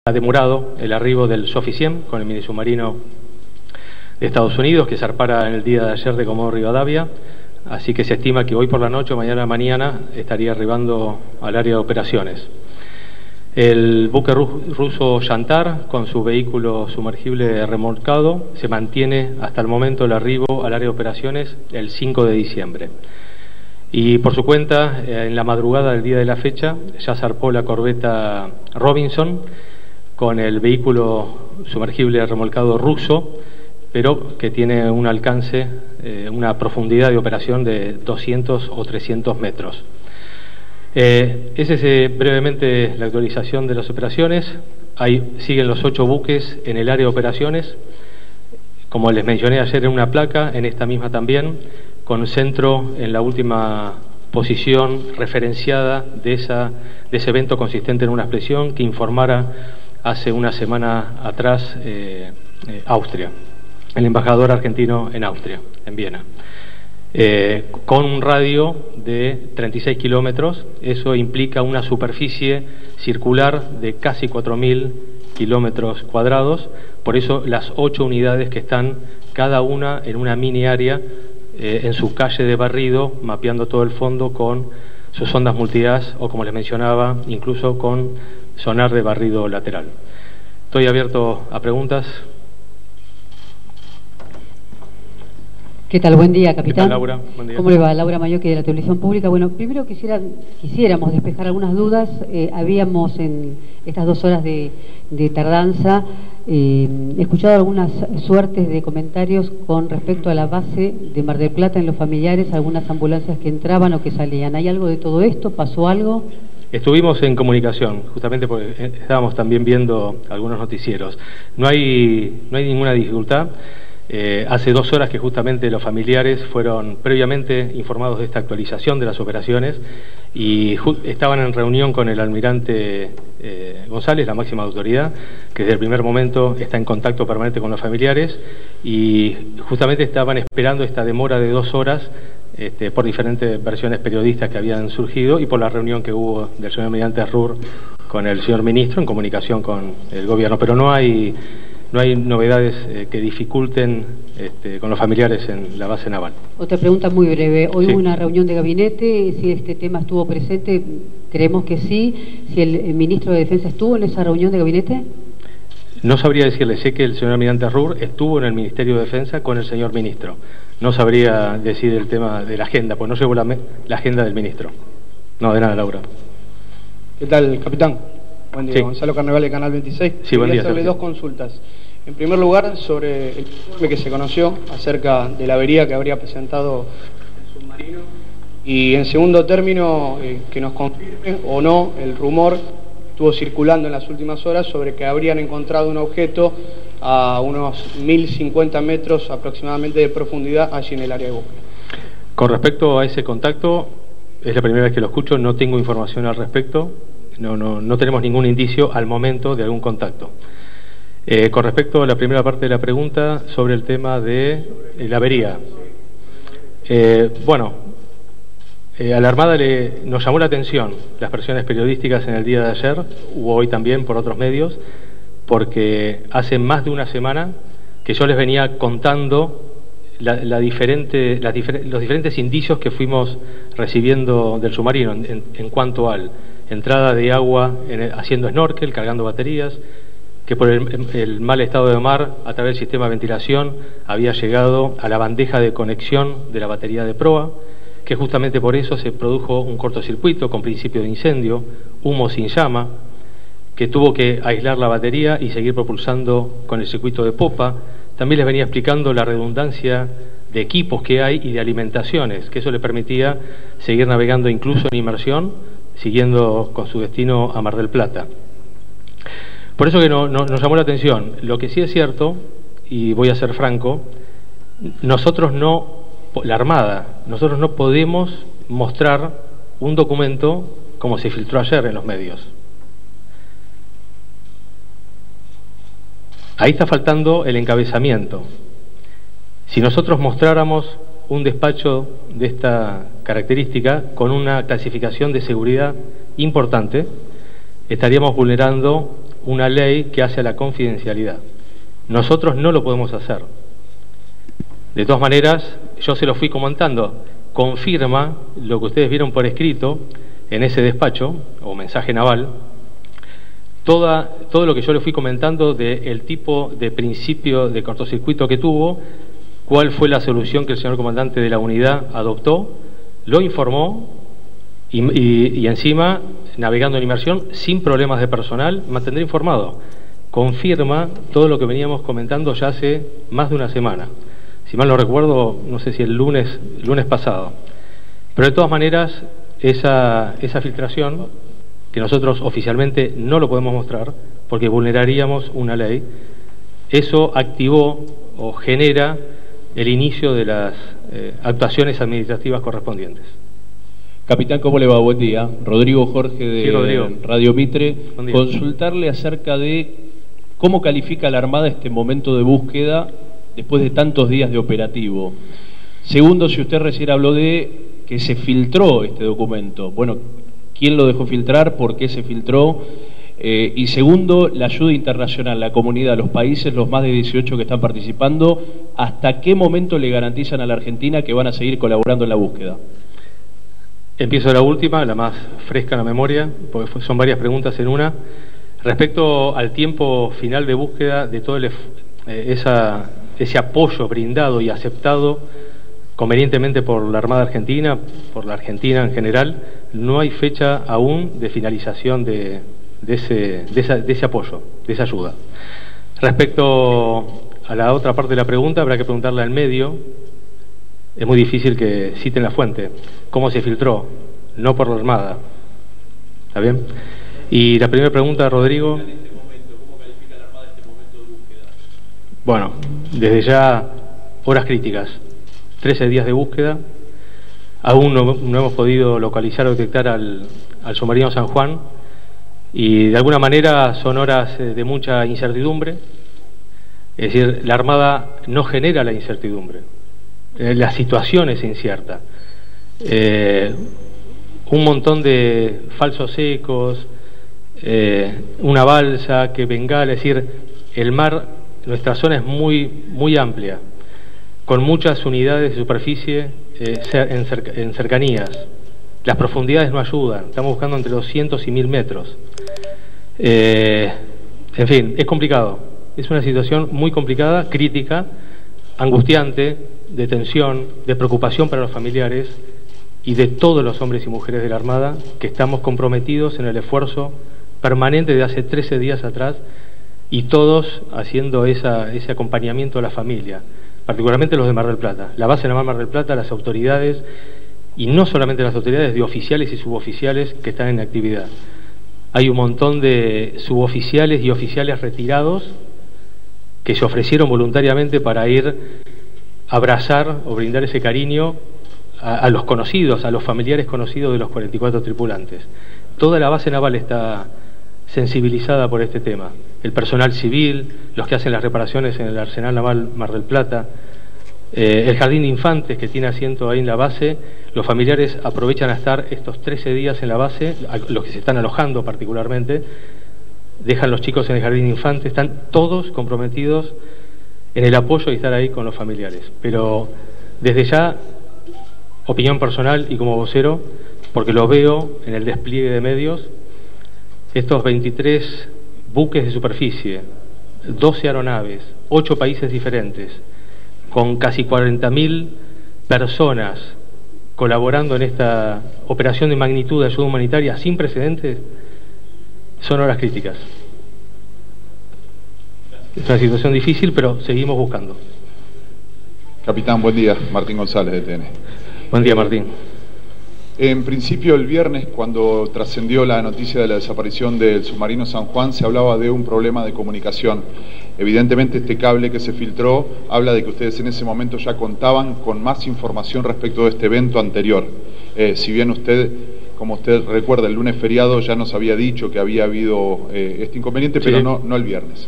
Ha demorado el arribo del Soficiem con el minisubmarino de Estados Unidos, que zarpara en el día de ayer de Comodoro Rivadavia, así que se estima que hoy por la noche o mañana estaría arribando al área de operaciones. El buque ruso Yantar, con su vehículo sumergible remolcado, se mantiene hasta el momento el arribo al área de operaciones el 5 de diciembre. Y por su cuenta, en la madrugada del día de la fecha, ya zarpó la corbeta Robinson, con el vehículo sumergible remolcado ruso, pero que tiene un alcance, una profundidad de operación de 200 o 300 metros. Esa es brevemente la actualización de las operaciones. Ahí siguen los 8 buques en el área de operaciones, como les mencioné ayer en una placa, en esta misma también, con centro en la última posición referenciada de ese evento consistente en una expresión que informara hace una semana atrás Austria, el embajador argentino en Austria, en Viena, con un radio de 36 kilómetros. Eso implica una superficie circular de casi 4.000 kilómetros cuadrados. Por eso las 8 unidades que están cada una en una mini área en su calle de barrido, mapeando todo el fondo con sus ondas multidas o, como les mencionaba, incluso con sonar de barrido lateral. Estoy abierto a preguntas. ¿Qué tal? Buen día, capitán. ¿Qué tal, Laura? Buen día. ¿Cómo le va? Laura Mayoque, de la Televisión Pública. Bueno, primero quisiéramos despejar algunas dudas. Habíamos en estas 2 horas de tardanza escuchado algunas suertes de comentarios con respecto a la base de Mar del Plata en los familiares, algunas ambulancias que entraban o que salían. ¿Hay algo de todo esto? ¿Pasó algo? Estuvimos en comunicación, justamente porque estábamos también viendo algunos noticieros. No hay ninguna dificultad. Hace 2 horas que justamente los familiares fueron previamente informados de esta actualización de las operaciones y estaban en reunión con el almirante González, la máxima autoridad, que desde el primer momento está en contacto permanente con los familiares, y justamente estaban esperando esta demora de 2 horas por diferentes versiones periodistas que habían surgido y por la reunión que hubo del señor almirante Ruhr con el señor ministro en comunicación con el gobierno. Pero no hay novedades que dificulten con los familiares en la base naval. Otra pregunta muy breve. Hoy Sí. hubo una reunión de gabinete. Si este tema estuvo presente, creemos que sí. Si el ministro de Defensa estuvo en esa reunión de gabinete. No sabría decirle, sé que el señor almirante Ruhr estuvo en el Ministerio de Defensa con el señor ministro. No sabría decir el tema de la agenda, pues no llevo la agenda del ministro. No, de nada, Laura. ¿Qué tal, capitán? Buen día, Sí. Gonzalo Carnaval de Canal 26. Sí, buen día, Quería hacerle Sergio. 2 consultas. En primer lugar, sobre el informe que se conoció acerca de la avería que habría presentado el submarino. Y en segundo término, que nos confirme o no el rumor estuvo circulando en las últimas horas sobre que habrían encontrado un objeto a unos 1.050 metros aproximadamente de profundidad allí en el área de búsqueda. Con respecto a ese contacto, es la primera vez que lo escucho, no tengo información al respecto, no tenemos ningún indicio al momento de algún contacto. Con respecto a la primera parte de la pregunta sobre el tema de la avería, a la Armada nos llamó la atención las versiones periodísticas en el día de ayer, hubo hoy también por otros medios, porque hace más de una semana que yo les venía contando los diferentes indicios que fuimos recibiendo del submarino en cuanto a entrada de agua haciendo snorkel, cargando baterías, que por el mal estado de mar, a través del sistema de ventilación, había llegado a la bandeja de conexión de la batería de proa, que justamente por eso se produjo un cortocircuito con principio de incendio, humo sin llama, que tuvo que aislar la batería y seguir propulsando con el circuito de popa. También les venía explicando la redundancia de equipos que hay y de alimentaciones, que eso le permitía seguir navegando incluso en inmersión, siguiendo con su destino a Mar del Plata. Por eso que nos llamó la atención. Lo que sí es cierto, y voy a ser franco, la Armada, nosotros no podemos mostrar un documento como se filtró ayer en los medios. Ahí está faltando el encabezamiento. Si nosotros mostráramos un despacho de esta característica con una clasificación de seguridad importante, estaríamos vulnerando una ley que hace a la confidencialidad. Nosotros no lo podemos hacer. De todas maneras, yo se lo fui comentando. Confirma lo que ustedes vieron por escrito en ese despacho o mensaje naval, todo lo que yo le fui comentando del tipo de principio de cortocircuito que tuvo, cuál fue la solución que el señor comandante de la unidad adoptó, lo informó y encima, navegando en inmersión, sin problemas de personal, mantendré informado. Confirma todo lo que veníamos comentando ya hace más de una semana. Si mal no recuerdo, no sé si el lunes pasado. Pero de todas maneras, esa filtración, que nosotros oficialmente no lo podemos mostrar, porque vulneraríamos una ley, eso activó o genera el inicio de las actuaciones administrativas correspondientes. Capitán, ¿cómo le va? Buen día. Rodrigo Jorge de Rodrigo. Radio Mitre. Consultarle acerca de cómo califica la Armada este momento de búsqueda después de tantos días de operativo. Segundo, si usted recién habló de que se filtró este documento. Bueno, ¿quién lo dejó filtrar? ¿Por qué se filtró? Y segundo, la ayuda internacional, la comunidad, los países, los más de 18 que están participando, ¿hasta qué momento le garantizan a la Argentina que van a seguir colaborando en la búsqueda? Empiezo de la última, la más fresca en la memoria, porque son varias preguntas en una. Respecto al tiempo final de búsqueda, de todo ese apoyo brindado y aceptado convenientemente por la Armada Argentina, por la Argentina en general, no hay fecha aún de finalización de ese apoyo, de esa ayuda. Respecto a la otra parte de la pregunta, habrá que preguntarle al medio. Es muy difícil que citen la fuente. ¿Cómo se filtró? No por la Armada. ¿Está bien? Y la primera pregunta, Rodrigo. ¿Cómo califica la Armada este momento de búsqueda? Bueno, desde ya horas críticas. 13 días de búsqueda. Aún no hemos podido localizar o detectar al submarino San Juan. Y de alguna manera son horas de mucha incertidumbre. Es decir, la Armada no genera la incertidumbre. La situación es incierta. Un montón de falsos ecos, una balsa que bengala, es decir, el mar, nuestra zona es muy amplia, con muchas unidades de superficie en cercanías. Las profundidades no ayudan, estamos buscando entre 200 y 1000 metros. En fin, es complicado, es una situación muy complicada, crítica, angustiante, de tensión, de preocupación para los familiares y de todos los hombres y mujeres de la Armada que estamos comprometidos en el esfuerzo permanente de hace 13 días atrás y todos haciendo ese acompañamiento a la familia, particularmente los de Mar del Plata, la base naval Mar del Plata, las autoridades y no solamente las autoridades, de oficiales y suboficiales que están en actividad. Hay un montón de suboficiales y oficiales retirados que se ofrecieron voluntariamente para ir a abrazar o brindar ese cariño a los conocidos, a los familiares conocidos de los 44 tripulantes. Toda la base naval está sensibilizada por este tema. El personal civil, los que hacen las reparaciones en el Arsenal Naval Mar del Plata, el Jardín de Infantes que tiene asiento ahí en la base, los familiares aprovechan a estar estos 13 días en la base, los que se están alojando particularmente, dejan los chicos en el Jardín de Infantes, están todos comprometidos en el apoyo y estar ahí con los familiares. Pero desde ya, opinión personal y como vocero, porque lo veo en el despliegue de medios, estos 23 buques de superficie, 12 aeronaves, 8 países diferentes, con casi 40.000 personas colaborando en esta operación de magnitud de ayuda humanitaria sin precedentes, son horas críticas. Es una situación difícil, pero seguimos buscando. Capitán, buen día. Martín González, de TN. Buen día, Martín. En principio, el viernes, cuando trascendió la noticia de la desaparición del submarino San Juan, se hablaba de un problema de comunicación. Evidentemente, este cable que se filtró habla de que ustedes en ese momento ya contaban con más información respecto de este evento anterior. Si bien usted, como usted recuerda, el lunes feriado ya nos había dicho que había habido este inconveniente, sí, pero no el viernes.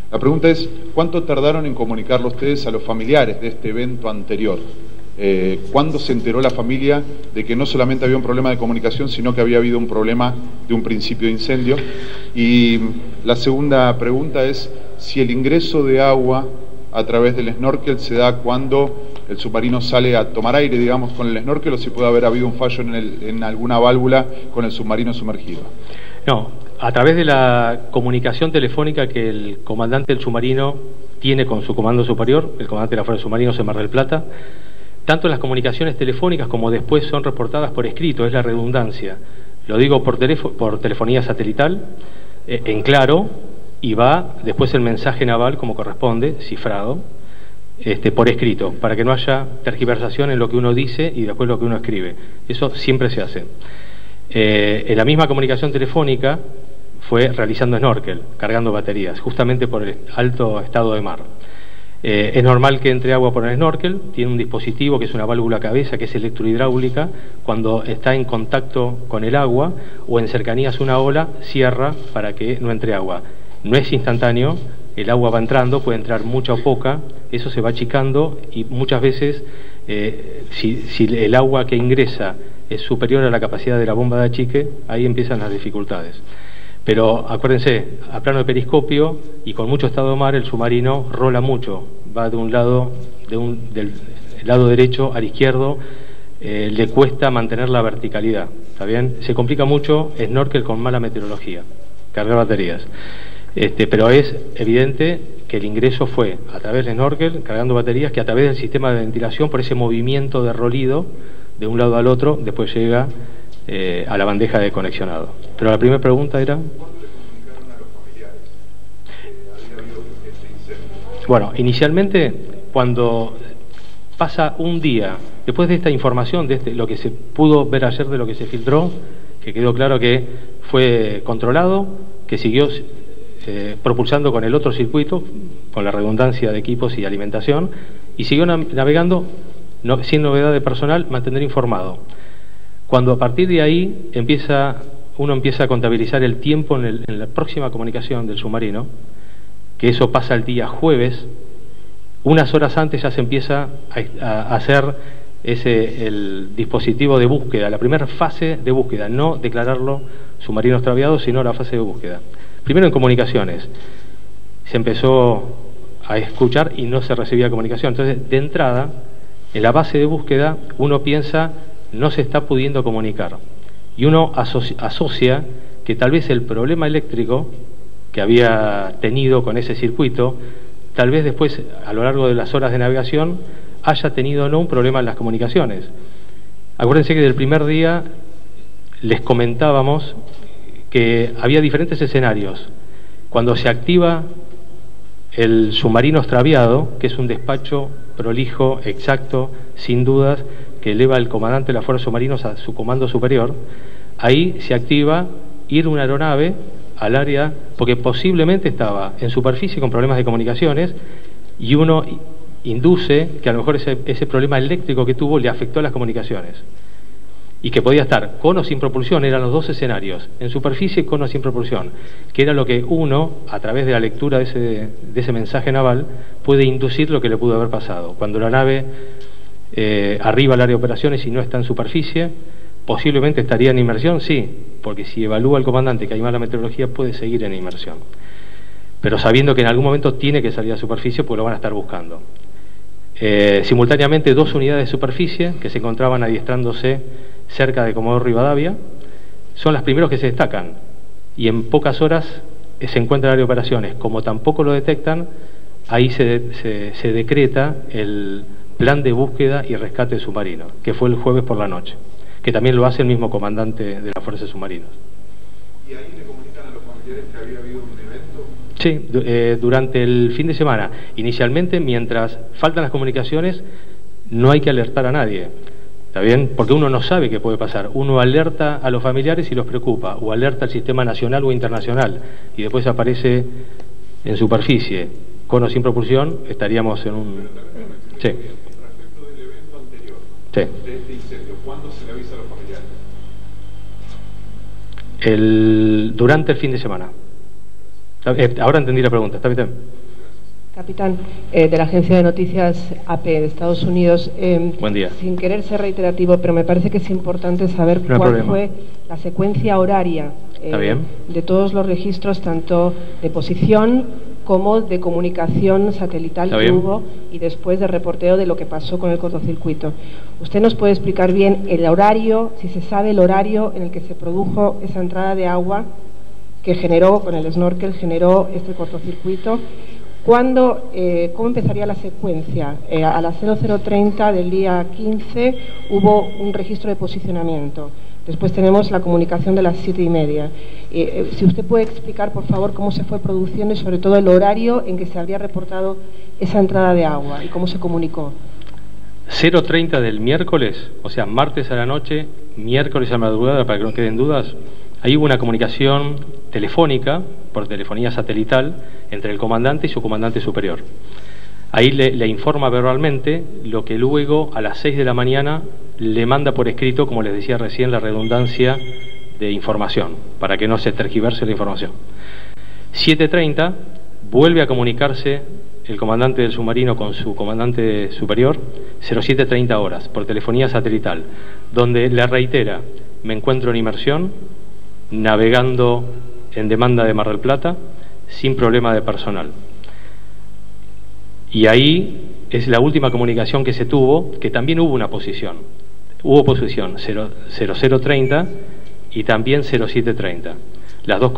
La pregunta es, ¿cuánto tardaron en comunicarlo ustedes a los familiares de este evento anterior? ¿Cuándo se enteró la familia de que no solamente había un problema de comunicación, sino que había habido un problema de un principio de incendio? Y la segunda pregunta es si el ingreso de agua a través del snorkel se da cuando el submarino sale a tomar aire, digamos, con el snorkel, o si puede haber habido un fallo en alguna válvula con el submarino sumergido. No, a través de la comunicación telefónica que el comandante del submarino tiene con su comando superior, el comandante de la Fuerza de Submarinos en Mar del Plata, tanto las comunicaciones telefónicas como después son reportadas por escrito, es la redundancia. Lo digo por telefonía satelital, en claro, y va después el mensaje naval como corresponde, cifrado, por escrito, para que no haya tergiversación en lo que uno dice y después lo que uno escribe. Eso siempre se hace. En la misma comunicación telefónica fue realizando snorkel, cargando baterías, justamente por el alto estado de mar. Es normal que entre agua por el snorkel, tiene un dispositivo que es una válvula cabeza, que es electrohidráulica, cuando está en contacto con el agua o en cercanías una ola, cierra para que no entre agua. No es instantáneo, el agua va entrando, puede entrar mucha o poca, eso se va achicando y muchas veces si el agua que ingresa es superior a la capacidad de la bomba de achique, ahí empiezan las dificultades. Pero acuérdense, a plano de periscopio y con mucho estado de mar, el submarino rola mucho, va de un lado, del lado derecho al izquierdo, le cuesta mantener la verticalidad, ¿está bien? Se complica mucho snorkel con mala meteorología, cargar baterías. Pero es evidente que el ingreso fue a través del snorkel, cargando baterías, que a través del sistema de ventilación, por ese movimiento de rolido de un lado al otro, después llega a la bandeja de conexionado. Pero la primera pregunta era... ¿Cuándo le comunicaron a los familiares que había habido este incendio? Bueno, inicialmente, cuando pasa un día, después de esta información, de lo que se pudo ver ayer, de lo que se filtró, que quedó claro que fue controlado, que siguió propulsando con el otro circuito, con la redundancia de equipos y alimentación, y siguió navegando sin novedad de personal, mantener informado. Cuando a partir de ahí uno empieza a contabilizar el tiempo en la próxima comunicación del submarino, que eso pasa el día jueves, unas horas antes ya se empieza a hacer el dispositivo de búsqueda, la primera fase de búsqueda, no declararlo submarino extraviado, sino la fase de búsqueda. Primero en comunicaciones, se empezó a escuchar y no se recibía comunicación. Entonces, de entrada, en la base de búsqueda, uno piensa, no se está pudiendo comunicar. Y uno asocia que tal vez el problema eléctrico que había tenido con ese circuito, tal vez después, a lo largo de las horas de navegación, haya tenido o no un problema en las comunicaciones. Acuérdense que del primer día les comentábamos que había diferentes escenarios. Cuando se activa el submarino extraviado, que es un despacho prolijo, exacto, sin dudas, que eleva el comandante de la Fuerza de Submarinos a su comando superior, ahí se activa ir una aeronave al área, porque posiblemente estaba en superficie con problemas de comunicaciones, y uno induce que a lo mejor ese problema eléctrico que tuvo le afectó a las comunicaciones, y que podía estar con o sin propulsión. Eran los dos escenarios, en superficie con o sin propulsión, que era lo que uno, a través de la lectura de ese mensaje naval, puede inducir lo que le pudo haber pasado. Cuando la nave arriba al área de operaciones y no está en superficie, posiblemente estaría en inmersión, sí, porque si evalúa el comandante que hay mala meteorología, puede seguir en inmersión, pero sabiendo que en algún momento tiene que salir a superficie, pues lo van a estar buscando. Simultáneamente, 2 unidades de superficie que se encontraban adiestrándose cerca de Comodoro Rivadavia son las primeros que se destacan, y en pocas horas se encuentra el área de operaciones. Como tampoco lo detectan, ahí se decreta el plan de búsqueda y rescate submarino, que fue el jueves por la noche, que también lo hace el mismo comandante de la Fuerza de Submarinos. ¿Y ahí le comunican a los familiares que había habido un evento? Sí, durante el fin de semana. Inicialmente, mientras faltan las comunicaciones, no hay que alertar a nadie, ¿está bien? Porque uno no sabe qué puede pasar. Uno alerta a los familiares y los preocupa, o alerta al sistema nacional o internacional, y después aparece en superficie, con o sin propulsión, estaríamos en un... Sí. Respecto del evento anterior, Sí. de este incendio, ¿cuándo se le avisa a los familiares? Durante el fin de semana. Ahora entendí la pregunta, ¿está bien? Capitán, de la agencia de noticias AP de Estados Unidos. Buen día. Sin querer ser reiterativo, pero me parece que es importante saber cuál fue la secuencia horaria de todos los registros, tanto de posición como de comunicación satelital que hubo y después de reporteo de lo que pasó con el cortocircuito. ¿Usted nos puede explicar bien el horario, si se sabe el horario en el que se produjo esa entrada de agua que generó, con el snorkel, generó este cortocircuito? ¿Cuándo, cómo empezaría la secuencia? A las 00:30 del día 15 hubo un registro de posicionamiento. Después tenemos la comunicación de las 7:30. Si usted puede explicar, por favor, cómo se fue produciendo y sobre todo el horario en que se habría reportado esa entrada de agua y cómo se comunicó. 0:30 del miércoles, o sea, martes a la noche, miércoles a la madrugada, para que no queden dudas, ahí hubo una comunicación telefónica, por telefonía satelital, entre el comandante y su comandante superior. Ahí le informa verbalmente lo que luego a las 6 de la mañana le manda por escrito, como les decía recién, la redundancia de información, para que no se tergiverse la información. 7:30 vuelve a comunicarse el comandante del submarino con su comandante superior, 07:30 horas, por telefonía satelital, donde le reitera: me encuentro en inmersión, navegando en demanda de Mar del Plata, sin problema de personal. Y ahí es la última comunicación que se tuvo, que también hubo una posición. Hubo posición 00:30 y también 07:30. Las dos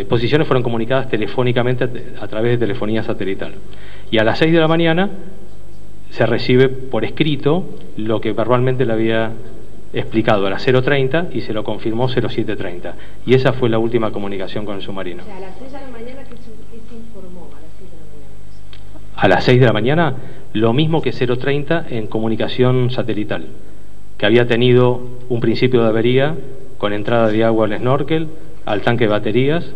posiciones fueron comunicadas telefónicamente a través de telefonía satelital. Y a las 6 de la mañana se recibe por escrito lo que verbalmente le había explicado a las 0:30 y se lo confirmó 07:30. Y esa fue la última comunicación con el submarino. O sea, a las 6 de la mañana, ¿qué se informó a las 6 de la mañana? A las 6 de la mañana, lo mismo que 0:30 en comunicación satelital, que había tenido un principio de avería con entrada de agua al snorkel, al tanque de baterías.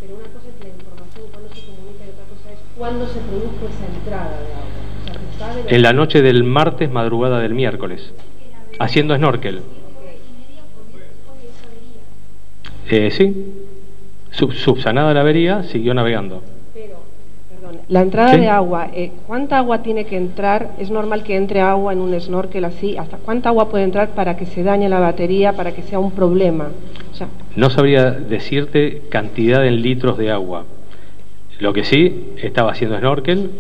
Pero una cosa es la información cuando se comunica y otra cosa es cuándo se produjo esa entrada de agua. O sea, ¿se sabe en la noche del martes, madrugada del miércoles, haciendo snorkel. Sí, subsanada la avería, siguió navegando. Pero, perdón, la entrada de agua, ¿cuánta agua tiene que entrar? ¿Es normal que entre agua en un snorkel así? ¿Hasta cuánta agua puede entrar para que se dañe la batería, para que sea un problema? O sea, no sabría decirte cantidad en litros de agua. Lo que sí, estaba haciendo snorkel,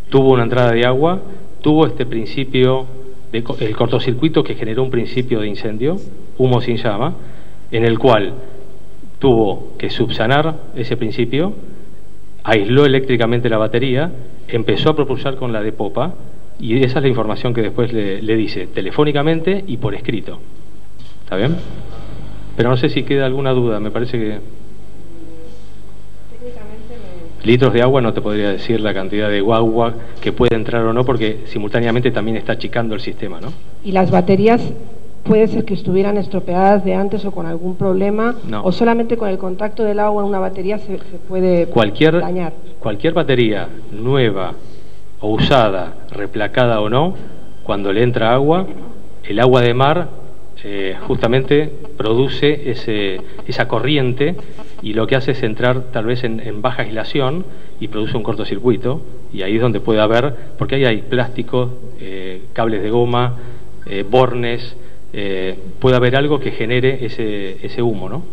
tuvo una entrada de agua, tuvo este principio, el cortocircuito que generó un principio de incendio, humo sin llama, en el cual tuvo que subsanar ese principio, aisló eléctricamente la batería, empezó a propulsar con la de popa, y esa es la información que después le dice telefónicamente y por escrito. ¿Está bien? Pero no sé si queda alguna duda, me parece que... Litros de agua no te podría decir la cantidad de agua que puede entrar o no, porque simultáneamente también está achicando el sistema, ¿no? ¿Y las baterías puede ser que estuvieran estropeadas de antes o con algún problema? No. ¿O solamente con el contacto del agua en una batería se puede dañar? Cualquier batería nueva o usada, replacada o no, cuando le entra agua, el agua de mar justamente produce esa corriente, y lo que hace es entrar tal vez en baja aislación y produce un cortocircuito, y ahí es donde puede haber, porque ahí hay plásticos, cables de goma, bornes, puede haber algo que genere ese humo, ¿no?